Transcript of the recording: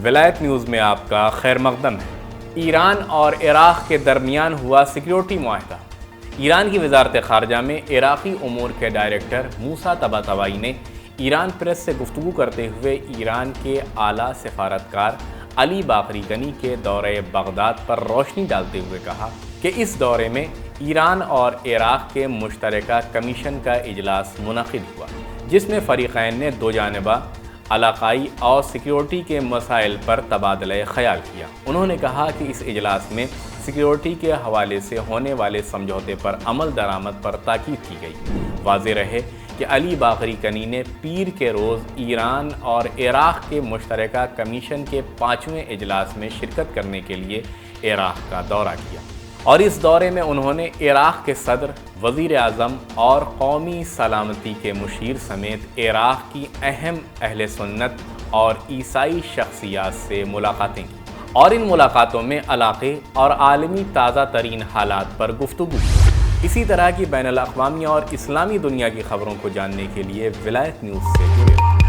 ولایت نیوز میں آپ کا خیر مقدم ہے۔ ایران اور عراق کے درمیان ہوا سیکیورٹی معاہدہ۔ ایران کی وزارت خارجہ میں عراقی امور کے ڈائریکٹر موسیٰ طباطبائی نے ایران پریس سے گفتگو کرتے ہوئے ایران کے اعلیٰ سفارتکار علی باقری کنی کے دورہ بغداد پر روشنی ڈالتے ہوئے کہا کہ اس دورے میں ایران اور عراق کے مشترکہ کمیشن کا اجلاس منعقد ہوا، جس میں فریقین نے دو جانبہ علاقائی اور سیکیورٹی کے مسائل پر تبادلہ خیال کیا۔ انہوں نے کہا کہ اس اجلاس میں سیکیورٹی کے حوالے سے ہونے والے سمجھوتے پر عمل درآمد پر تاکید کی گئی۔ واضح رہے کہ علی باقری کنی نے پیر کے روز ایران اور عراق کے مشترکہ کمیشن کے 5ویں اجلاس میں شرکت کرنے کے لیے عراق کا دورہ کیا، اور اس دورے میں انہوں نے عراق کے صدر، وزیر اعظم اور قومی سلامتی کے مشیر سمیت عراق کی اہم اہل سنت اور عیسائی شخصیات سے ملاقاتیں کی، اور ان ملاقاتوں میں علاقے اور عالمی تازہ ترین حالات پر گفتگو کی۔ اسی طرح کی بین الاقوامی اور اسلامی دنیا کی خبروں کو جاننے کے لیے ولایت نیوز سے جڑے رہیں۔